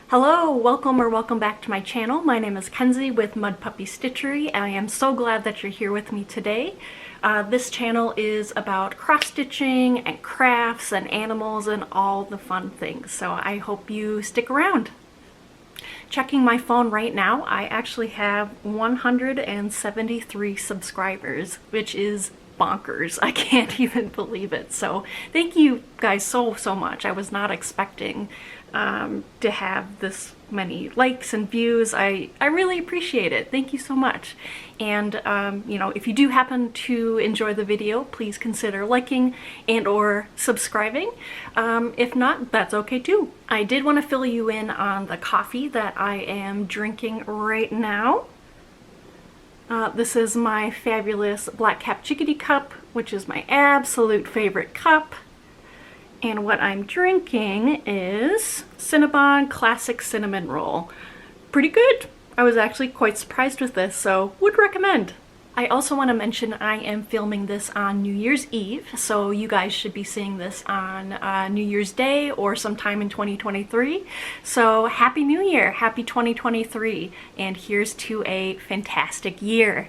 Hello, welcome back to my channel. My name is Kenzie with Mud Puppy Stitchery. I am so glad that you're here with me today. This channel is about cross-stitching and crafts and animals and all the fun things, so I hope you stick around. Checking my phone right now, I actually have 173 subscribers, which is bonkers. I can't even believe it. So thank you guys so much. I was not expecting to have this many likes and views. I really appreciate it. Thank you so much. And you know, if you do happen to enjoy the video, please consider liking and or subscribing. If not, that's okay too. I did want to fill you in on the coffee that I am drinking right now. This is my fabulous Black Cap Chickadee cup, which is my absolute favorite cup. And what I'm drinking is Cinnabon Classic Cinnamon Roll. Pretty good. I was actually quite surprised with this, so would recommend. I also want to mention I am filming this on New Year's Eve, so you guys should be seeing this on New Year's Day or sometime in 2023. So Happy New Year, happy 2023, and here's to a fantastic year.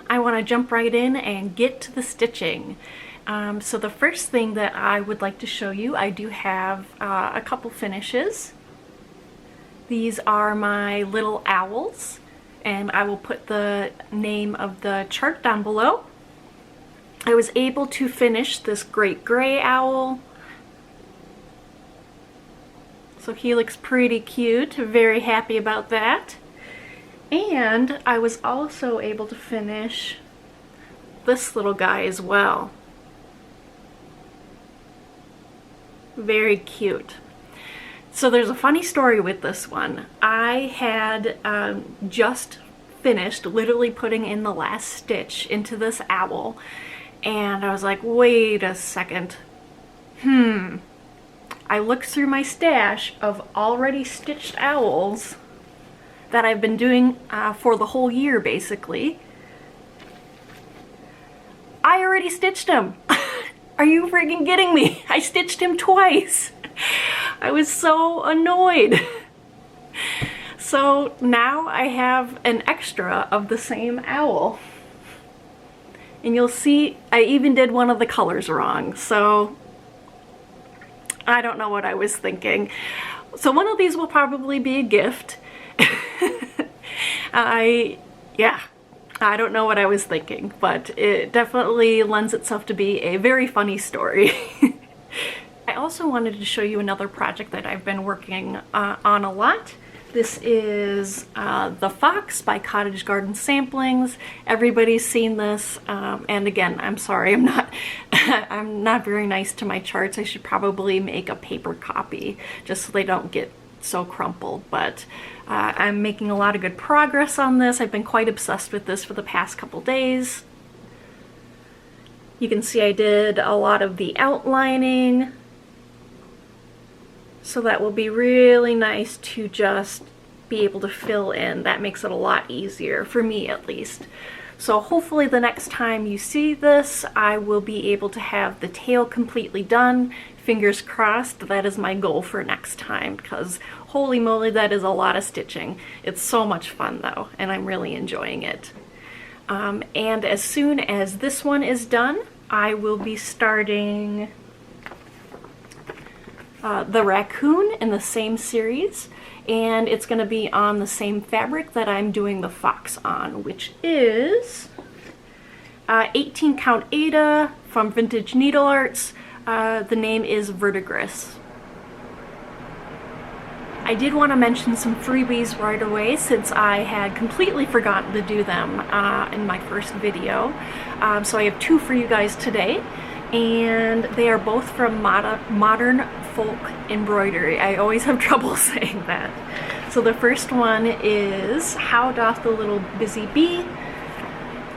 I want to jump right in and get to the stitching. So the first thing that I would like to show you, I do have a couple finishes. These are my little owls, and I will put the name of the chart down below. I was able to finish this great gray owl. So he looks pretty cute, very happy about that. And I was also able to finish this little guy as well. Very cute. So there's a funny story with this one. I had just finished literally putting in the last stitch into this owl, and I was like, wait a second. I looked through my stash of already stitched owls that I've been doing for the whole year, basically. I already stitched them. Are you freaking kidding me? I stitched him twice. I was so annoyed. So now I have an extra of the same owl. And you'll see I even did one of the colors wrong. So I don't know what I was thinking. So one of these will probably be a gift. I don't know what I was thinking, but it definitely lends itself to be a very funny story. I also wanted to show you another project that I've been working on a lot. This is The Fox by Cottage Garden Samplings. Everybody's seen this, and again, I'm sorry, I'm not very nice to my charts. I should probably make a paper copy just so they don't get so crumpled, but I'm making a lot of good progress on this. I've been quite obsessed with this for the past couple days. You can see I did a lot of the outlining, so that will be really nice to just be able to fill in. That makes it a lot easier, for me at least. So hopefully the next time you see this, I will be able to have the tail completely done. Fingers crossed, that is my goal for next time, because holy moly, that is a lot of stitching. It's so much fun though, and I'm really enjoying it. And as soon as this one is done, I will be starting the raccoon in the same series, and it's going to be on the same fabric that I'm doing the fox on, which is 18 count Ada from Vintage Needle Arts. The name is Verdigris. I did want to mention some freebies right away, since I had completely forgotten to do them in my first video. So I have two for you guys today, and they are both from Modern Folk Embroidery. I always have trouble saying that. So the first one is How Doth the Little Busy Bee?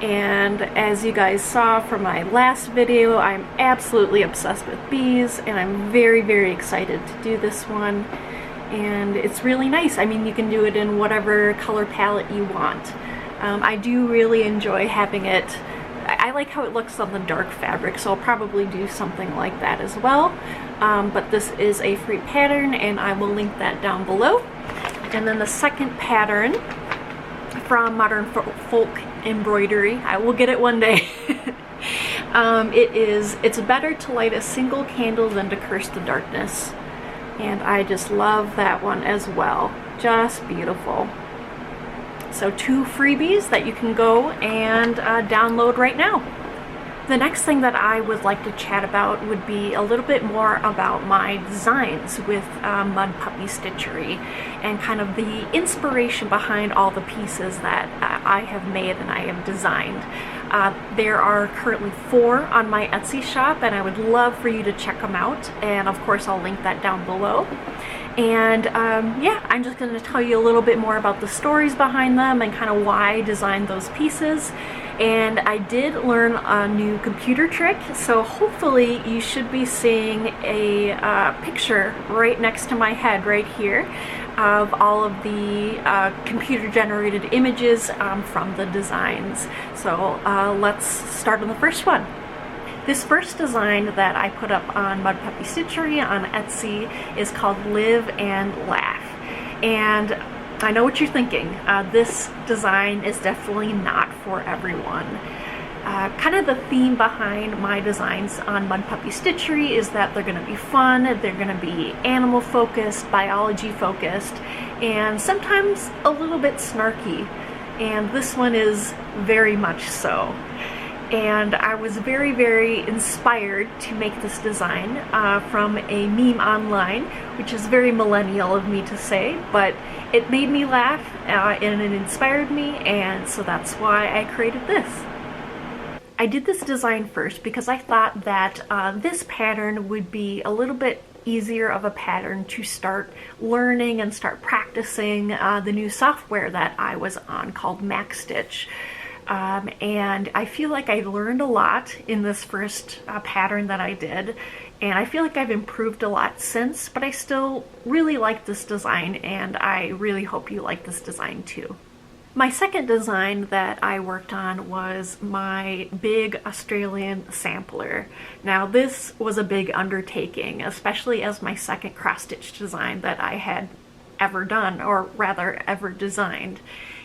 And as you guys saw from my last video, I'm absolutely obsessed with bees, and I'm very excited to do this one. And it's really nice. I mean, you can do it in whatever color palette you want. I do really enjoy having it. I like how it looks on the dark fabric, so I'll probably do something like that as well. But this is a free pattern, and I will link that down below. And then the second pattern from Modern Folk Embroidery, I will get it one day. It's better to light a single candle than to curse the darkness. And I just love that one as well. Just beautiful. So 2 freebies that you can go and download right now. The next thing that I would like to chat about would be a little bit more about my designs with Mud Puppy Stitchery and kind of the inspiration behind all the pieces that I have made and I have designed. There are currently 4 on my Etsy shop, and I would love for you to check them out, and of course I'll link that down below. And yeah, I'm just going to tell you a little bit more about the stories behind them and kind of why I designed those pieces. And I did learn a new computer trick, so hopefully you should be seeing a picture right next to my head right here of all of the computer generated images from the designs. So let's start on the first one. This first design that I put up on Mud Puppy Stitchery on Etsy is called Live and Laugh. And I know what you're thinking. This design is definitely not for everyone. Kind of the theme behind my designs on Mud Puppy Stitchery is that they're going to be fun, they're going to be animal focused, biology focused, and sometimes a little bit snarky. And this one is very much so. And I was very, very inspired to make this design from a meme online, which is very millennial of me to say, but it made me laugh and it inspired me, and so that's why I created this. I did this design first because I thought that this pattern would be a little bit easier of a pattern to start learning and start practicing the new software that I was on called MaxStitch. And I feel like I learned a lot in this first pattern that I did, and I feel like I've improved a lot since, but I still really like this design, and I really hope you like this design too. My second design that I worked on was my big Australian sampler. Now this was a big undertaking, especially as my second cross-stitch design that I had ever done, or rather ever designed.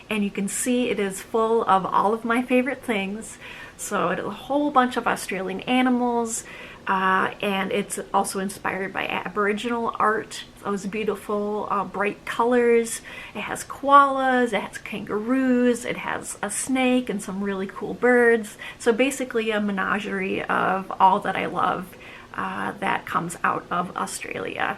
And you can see it is full of all of my favorite things. So it's a whole bunch of Australian animals, and it's also inspired by Aboriginal art. Those beautiful bright colors. It has koalas, it has kangaroos, it has a snake and some really cool birds. So basically a menagerie of all that I love that comes out of Australia.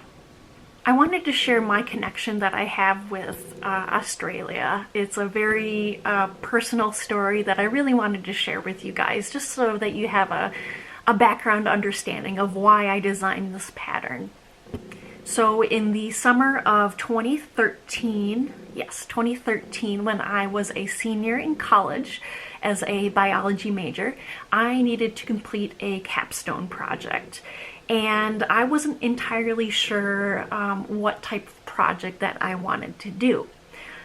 I wanted to share my connection that I have with Australia. It's a very personal story that I really wanted to share with you guys, just so that you have a background understanding of why I designed this pattern. So in the summer of 2013, yes, 2013, when I was a senior in college as a biology major, I needed to complete a capstone project. And I wasn't entirely sure what type of project that I wanted to do.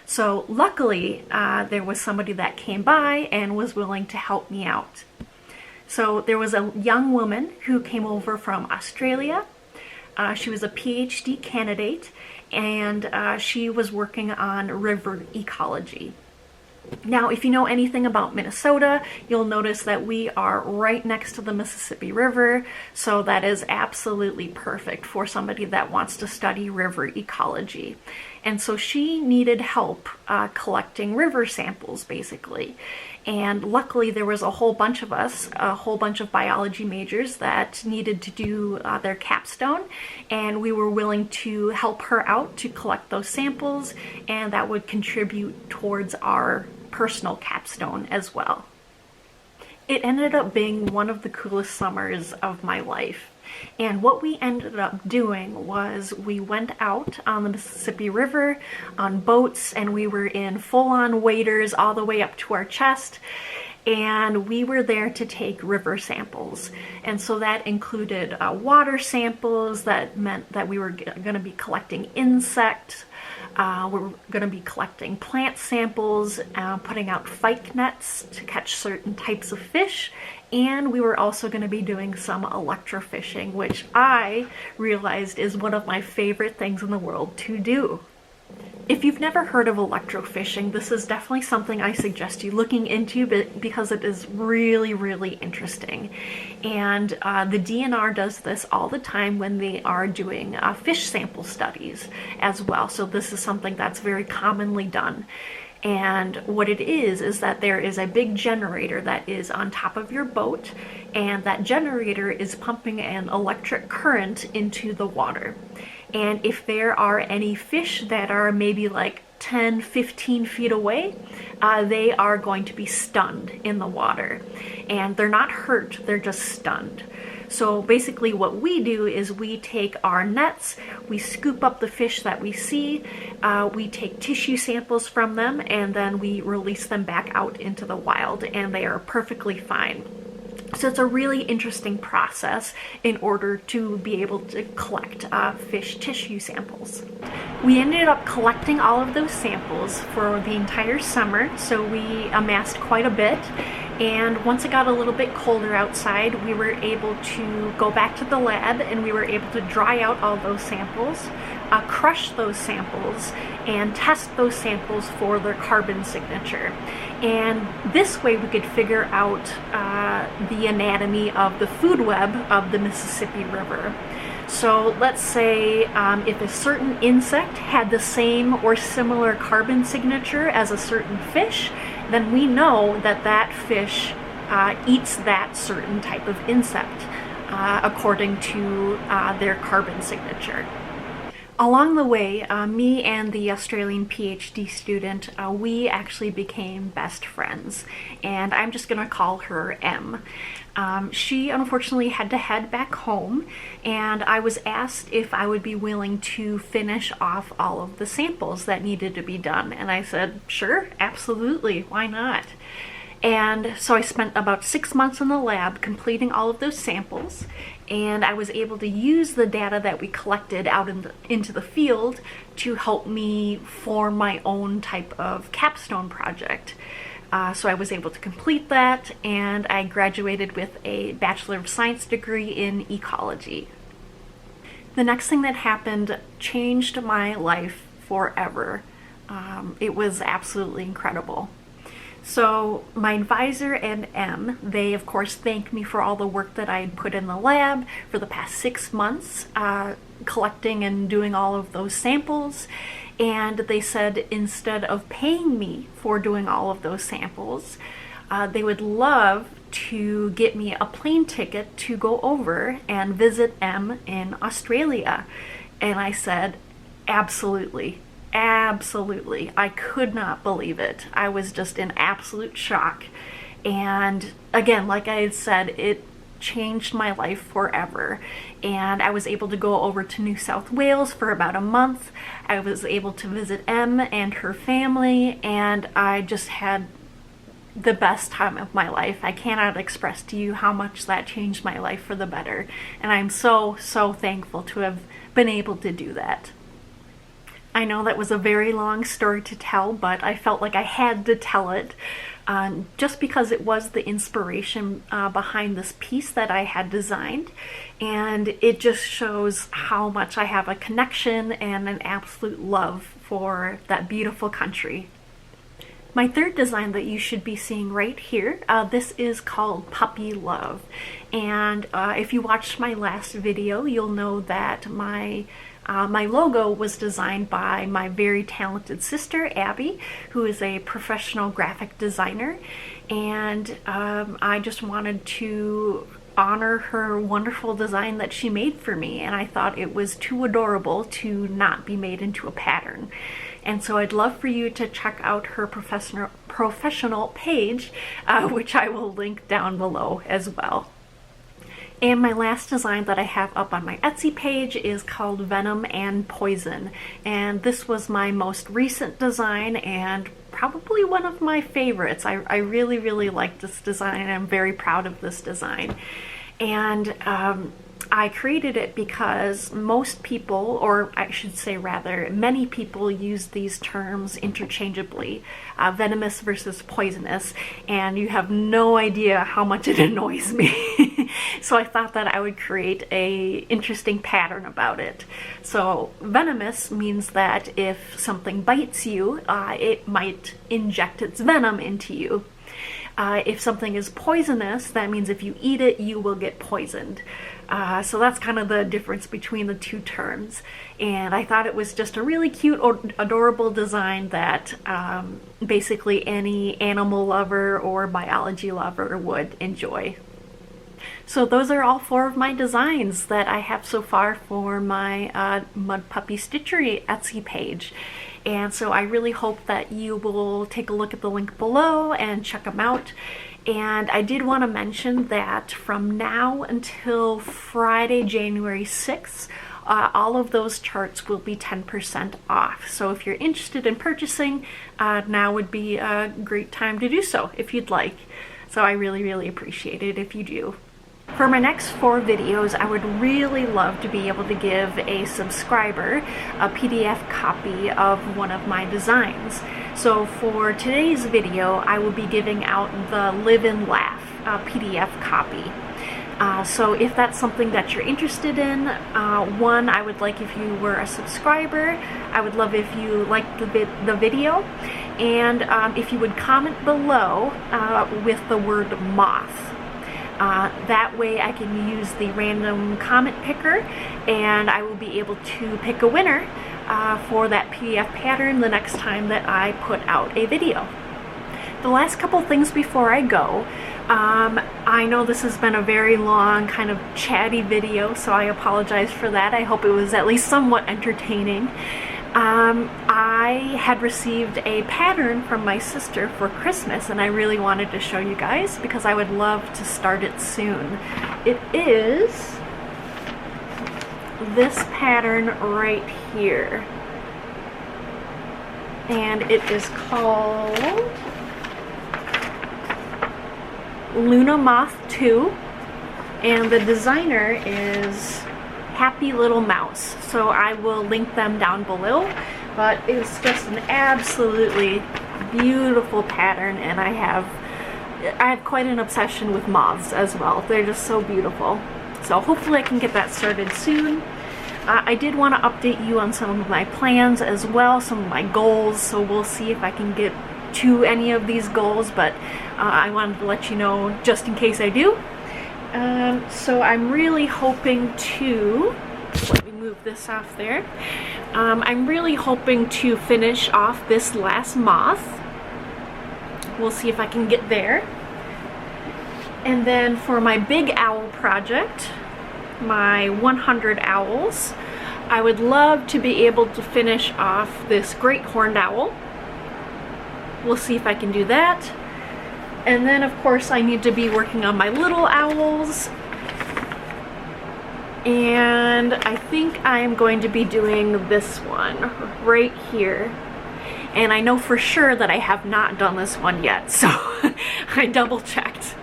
So luckily, there was somebody that came by and was willing to help me out. So there was a young woman who came over from Australia. She was a PhD candidate, and she was working on river ecology. Now, if you know anything about Minnesota, you'll notice that we are right next to the Mississippi River, so that is absolutely perfect for somebody that wants to study river ecology. And so she needed help collecting river samples, basically. And luckily there was a whole bunch of us, a whole bunch of biology majors that needed to do their capstone, and we were willing to help her out to collect those samples, and that would contribute towards our personal capstone as well. It ended up being one of the coolest summers of my life. And what we ended up doing was we went out on the Mississippi River on boats, and we were in full-on waders all the way up to our chest, and we were there to take river samples. And so that included water samples. That meant that we were going to be collecting insects. We're going to be collecting plant samples, putting out fyke nets to catch certain types of fish, and we were also going to be doing some electrofishing, which I realized is one of my favorite things in the world to do. If you've never heard of electrofishing, this is definitely something I suggest you looking into because it is really, really interesting. And the DNR does this all the time when they are doing fish sample studies as well. So this is something that's very commonly done. And what it is that there is a big generator that is on top of your boat, and that generator is pumping an electric current into the water. And if there are any fish that are maybe like 10, 15 feet away, they are going to be stunned in the water. And they're not hurt, they're just stunned. So basically what we do is we take our nets, we scoop up the fish that we see, we take tissue samples from them, and then we release them back out into the wild, and they are perfectly fine. So it's a really interesting process in order to be able to collect fish tissue samples. We ended up collecting all of those samples for the entire summer, so we amassed quite a bit. And once it got a little bit colder outside, we were able to go back to the lab and we were able to dry out all those samples, crush those samples, and test those samples for their carbon signature. And this way we could figure out the anatomy of the food web of the Mississippi River. So let's say if a certain insect had the same or similar carbon signature as a certain fish, then we know that that fish eats that certain type of insect according to their carbon signature. Along the way, me and the Australian PhD student, we actually became best friends, and I'm just gonna call her M. She unfortunately had to head back home, and I was asked if I would be willing to finish off all of the samples that needed to be done, and I said, sure, absolutely, why not? And so I spent about 6 months in the lab completing all of those samples, and I was able to use the data that we collected out into the field to help me form my own type of capstone project. So I was able to complete that, and I graduated with a Bachelor of Science degree in ecology. The next thing that happened changed my life forever. It was absolutely incredible. So my advisor and M, they of course thanked me for all the work that I had put in the lab for the past 6 months, collecting and doing all of those samples. And they said instead of paying me for doing all of those samples, they would love to get me a plane ticket to go over and visit M in Australia. And I said, absolutely. Absolutely. I could not believe it. I was just in absolute shock. And again, like I had said, it changed my life forever. And I was able to go over to New South Wales for about a month. I was able to visit M and her family, and I just had the best time of my life. I cannot express to you how much that changed my life for the better. And I'm so, so thankful to have been able to do that. I know that was a very long story to tell, but I felt like I had to tell it just because it was the inspiration behind this piece that I had designed, and it just shows how much I have a connection and an absolute love for that beautiful country. My third design that you should be seeing right here, this is called Puppy Love, and if you watched my last video, you'll know that my logo was designed by my very talented sister, Abby, who is a professional graphic designer, and I just wanted to honor her wonderful design that she made for me, and I thought it was too adorable to not be made into a pattern. And so I'd love for you to check out her professional page, which I will link down below as well. And my last design that I have up on my Etsy page is called Venom and Poison. And this was my most recent design and probably one of my favorites. I really, really like this design, and I'm very proud of this design. And I created it because most people, or I should say rather, many people use these terms interchangeably, venomous versus poisonous, and you have no idea how much it annoys me. So I thought that I would create a interesting pattern about it. So venomous means that if something bites you, it might inject its venom into you. If something is poisonous, that means if you eat it, you will get poisoned. So that's kind of the difference between the two terms. And I thought it was just a really cute or adorable design that basically any animal lover or biology lover would enjoy. So those are all 4 of my designs that I have so far for my Mud Puppy Stitchery Etsy page. And so I really hope that you will take a look at the link below and check them out. And I did want to mention that from now until Friday, January 6th, all of those charts will be 10% off. So if you're interested in purchasing, now would be a great time to do so if you'd like. So I really, really appreciate it if you do. For my next 4 videos, I would really love to be able to give a subscriber a PDF copy of one of my designs. So for today's video, I will be giving out the Live and Laugh PDF copy. So if that's something that you're interested in, one, I would like if you were a subscriber. I would love if you liked the video. And if you would comment below with the word Moth. That way I can use the random comment picker and I will be able to pick a winner for that PDF pattern the next time that I put out a video. The last couple things before I go, I know this has been a very long kind of chatty video, so I apologize for that. I hope it was at least somewhat entertaining. I had received a pattern from my sister for Christmas and I really wanted to show you guys because I would love to start it soon. It is this pattern right here. And it is called Luna Moth 2 and the designer is Happy Little Mouse. So I will link them down below, but it's just an absolutely beautiful pattern and I have quite an obsession with moths as well. They're just so beautiful. So hopefully I can get that started soon. I did want to update you on some of my plans as well, some of my goals, so we'll see if I can get to any of these goals, but I wanted to let you know just in case I do. So I'm really hoping to, let me move this off there, I'm really hoping to finish off this last moth. We'll see if I can get there. And then for my big owl project, my 100 owls, I would love to be able to finish off this great horned owl. We'll see if I can do that. And then of course I need to be working on my little owls. And I think I am going to be doing this one right here. And I know for sure that I have not done this one yet, so I double checked.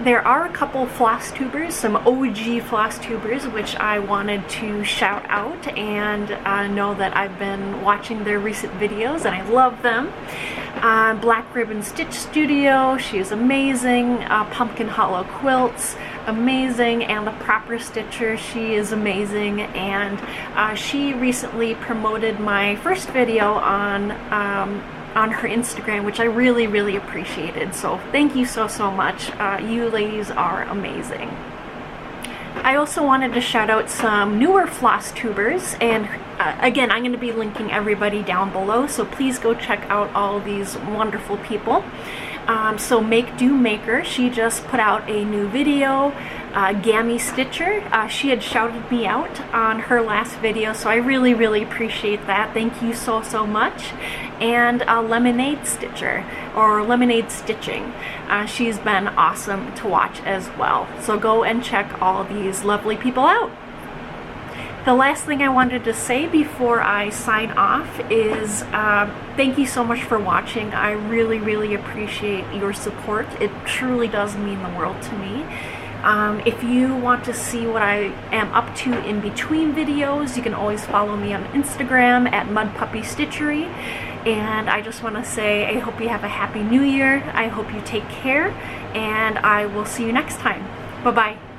There are a couple Flosstubers, some OG Flosstubers, which I wanted to shout out and know that I've been watching their recent videos and I love them. Black Ribbon Stitch Studio, she is amazing. Pumpkin Hollow Quilts, amazing. And the Proper Stitcher, she is amazing. And she recently promoted my first video on her Instagram, which I really, really appreciated. So thank you so much. You ladies are amazing. I also wanted to shout out some newer Flosstubers, and again, I'm going to be linking everybody down below, so please go check out all these wonderful people. So Make Do Maker, she just put out a new video. Gammy Stitcher, she had shouted me out on her last video, so I really, really appreciate that. Thank you so much. And Lemonade Stitcher, or Lemonade Stitching, she's been awesome to watch as well. So go and check all these lovely people out. The last thing I wanted to say before I sign off is thank you so much for watching. I really, really appreciate your support. It truly does mean the world to me. If you want to see what I am up to in between videos, you can always follow me on Instagram at mudpuppystitchery. And I just want to say I hope you have a happy new year. I hope you take care, and I will see you next time. Bye-bye.